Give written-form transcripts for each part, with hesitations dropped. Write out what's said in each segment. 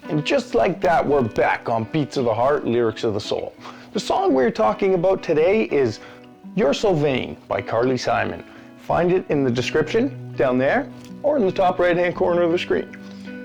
And just like that, we're back on Beats of the Heart, Lyrics of the Soul. The song we're talking about today is You're So Vain by Carly Simon. Find it in the description down there or in the top right-hand corner of the screen.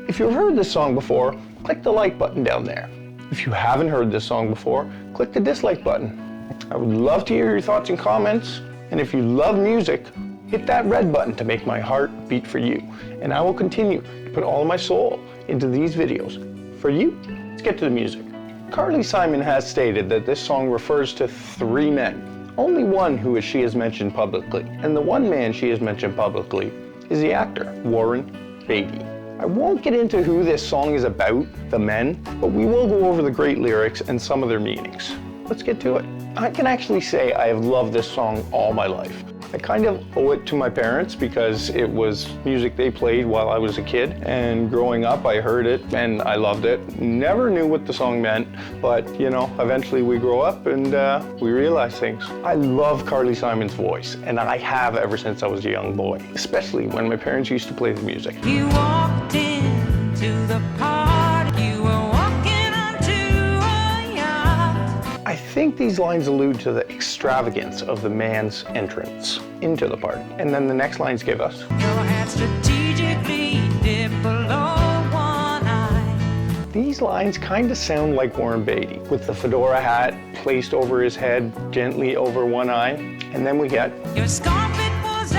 If you've heard this song before, click the like button down there. If you haven't heard this song before, click the dislike button. I would love to hear your thoughts and comments. And if you love music, hit that red button to make my heart beat for you. And I will continue to put all of my soul into these videos for you. Let's get to the music. Carly Simon has stated that this song refers to 3 men. Only one who she has mentioned publicly. And the one man she has mentioned publicly is the actor, Warren Beatty. I won't get into who this song is about, the men, but we will go over the great lyrics and some of their meanings. Let's get to it. I can actually say I have loved this song all my life. I kind of owe it to my parents because it was music they played while I was a kid, and growing up I heard it and I loved it. Never knew what the song meant, but you know, eventually we grow up and we realize things. I love Carly Simon's voice, and I have ever since I was a young boy, especially when my parents used to play the music. You walked into the party, you were walking onto a yacht. I think these lines allude to the extravagance of the man's entrance into the party. And then the next lines give us, Your hat strategically dipped below one eye. These lines kind of sound like Warren Beatty, with the fedora hat placed over his head, gently over one eye. And then we get, Your scarf it was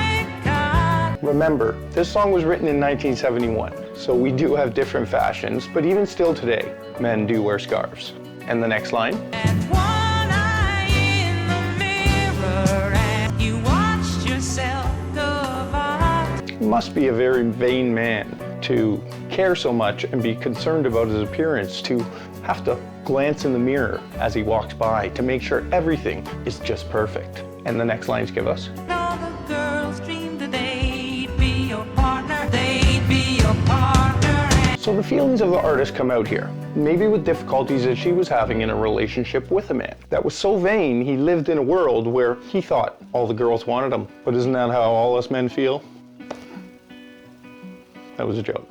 apricot. remember, this song was written in 1971, so we do have different fashions, but even still today, men do wear scarves. And the next line, And one eye in the mirror, and you watched yourself go by. must be a very vain man to care so much and be concerned about his appearance, to have to glance in the mirror as he walks by to make sure everything is just perfect. And the next lines give us, All the girls dreamed that they'd be your partner, they'd be your partner. so the feelings of the artist come out here, maybe with difficulties that she was having in a relationship with a man that was so vain he lived in a world where he thought all the girls wanted him. But isn't that how all us men feel? That was a joke.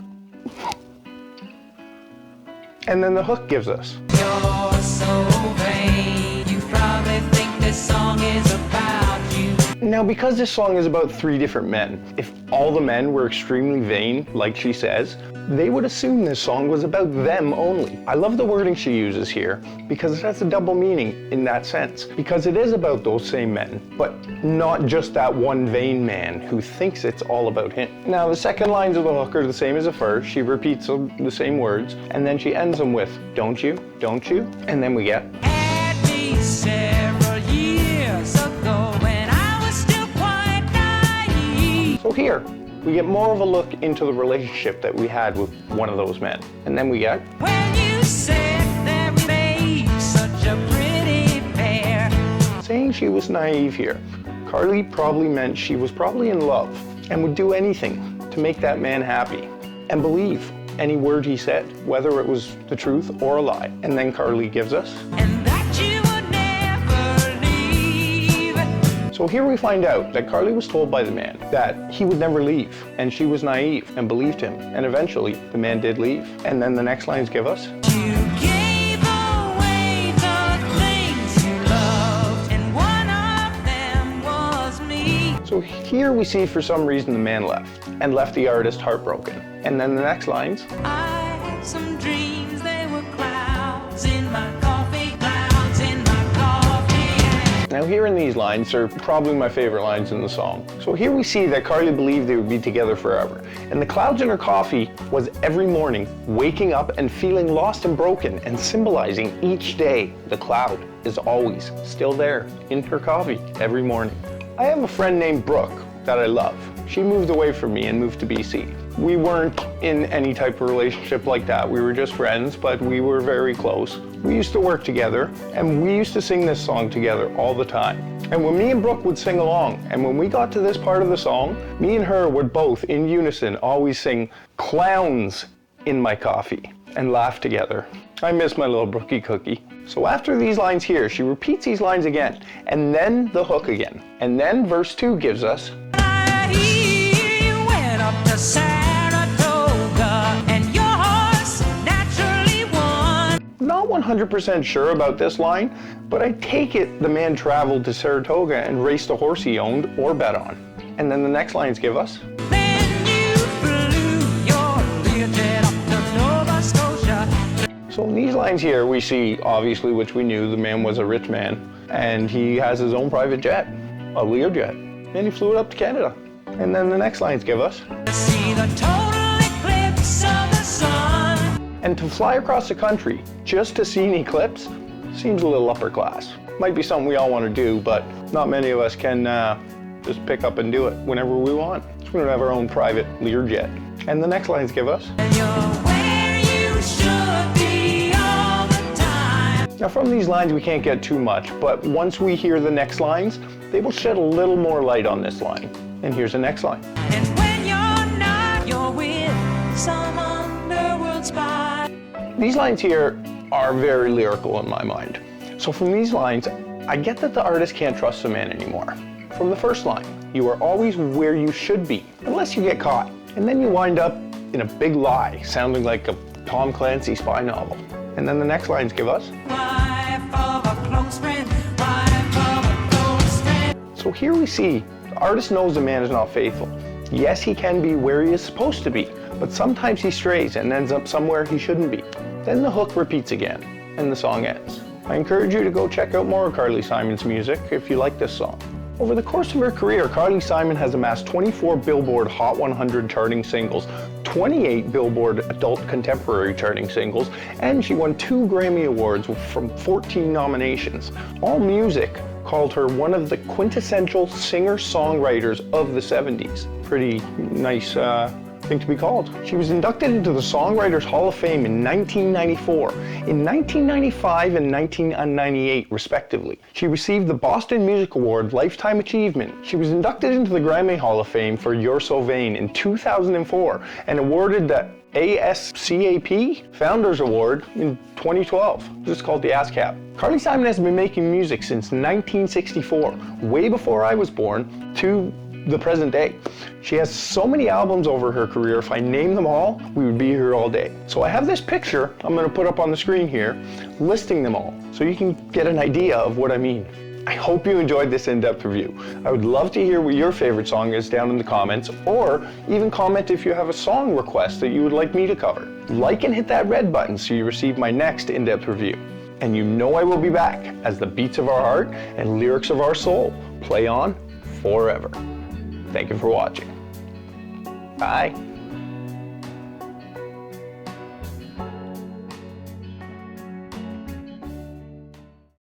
And then the hook gives us, You're so vain, you probably think this song is about you. now because this song is about 3 different men, if all the men were extremely vain, like she says, they would assume this song was about them only. I love the wording she uses here because it has a double meaning in that sense. Because it is about those same men, but not just that one vain man who thinks it's all about him. Now the second lines of the hook are the same as the first. She repeats the same words, and then she ends them with, don't you, don't you? And then we get, Had me several years ago when I was still quite naive. so here, we get more of a look into the relationship that we had with one of those men. And then we get, When you said that we made such a pretty pair. saying she was naive here. Carly probably meant she was probably in love and would do anything to make that man happy and believe any word he said, whether it was the truth or a lie. And then Carly gives us, And that you would never leave. so here we find out that Carly was told by the man that he would never leave, and she was naive and believed him, and eventually the man did leave. And then the next lines give us, You gave away the things you loved, and one of them was me. so here we see for some reason the man left, and left the artist heartbroken. And then the next lines, I had some dreams, they were clouds in my coffee, clouds in my coffee. now here in these lines are probably my favorite lines in the song. So here we see that Carly believed they would be together forever. And the clouds in her coffee was every morning waking up and feeling lost and broken, and symbolizing each day the cloud is always still there in her coffee every morning. I have a friend named Brooke that I love. She moved away from me and moved to BC. We weren't in any type of relationship like that. We were just friends, but we were very close. We used to work together, and we used to sing this song together all the time. And when me and Brooke would sing along, and when we got to this part of the song, me and her would both, in unison, always sing "Clowns in my coffee" and laugh together. I miss my little Brookie cookie. So after these lines here, she repeats these lines again, and then the hook again. And then verse 2 gives us, I hear you went up to Saratoga, and your horse 100% sure about this line, but I take it the man traveled to Saratoga and raced a horse he owned or bet on. And then the next lines give us, Then you flew your Learjet up to Nova Scotia. so in these lines here we see, obviously, which we knew, the man was a rich man and he has his own private jet, a Learjet, and he flew it up to Canada. And then the next lines give us, To see the total eclipse of the sun. and to fly across the country just to see an eclipse seems a little upper class. Might be something we all want to do, but not many of us can just pick up and do it whenever we want. So we don't have our own private Learjet. And the next lines give us, And you're where you should be all the time. now from these lines we can't get too much, but once we hear the next lines, they will shed a little more light on this line. And here's the next line. And when you're not, you're with some underworld spy. These lines here are very lyrical in my mind. So from these lines, I get that the artist can't trust the man anymore. From the first line, you are always where you should be, unless you get caught. And then you wind up in a big lie, sounding like a Tom Clancy spy novel. And then the next lines give us, Wife of a close friend, wife of a close friend. so here we see the artist knows the man is not faithful. Yes, he can be where he is supposed to be, but sometimes he strays and ends up somewhere he shouldn't be. Then the hook repeats again, and the song ends. I encourage you to go check out more of Carly Simon's music if you like this song. Over the course of her career, Carly Simon has amassed 24 Billboard Hot 100 charting singles, 28 Billboard Adult Contemporary charting singles, and she won 2 Grammy Awards from 14 nominations. AllMusic called her one of the quintessential singer-songwriters of the 70s. Pretty nice thing to be called. She was inducted into the Songwriters Hall of Fame in 1994, in 1995 and 1998 respectively. She received the Boston Music Award Lifetime Achievement. She was inducted into the Grammy Hall of Fame for You're So Vain in 2004 and awarded the ASCAP Founders Award in 2012. This is called the ASCAP. Carly Simon has been making music since 1964, way before I was born, to the present day. She has so many albums over her career, if I name them all, we would be here all day. So I have this picture I'm going to put up on the screen here, listing them all, so you can get an idea of what I mean. I hope you enjoyed this in-depth review. I would love to hear what your favorite song is down in the comments, or even comment if you have a song request that you would like me to cover. Like and hit that red button so you receive my next in-depth review. And you know I will be back as the beats of our heart and lyrics of our soul play on forever. Thank you for watching. Bye.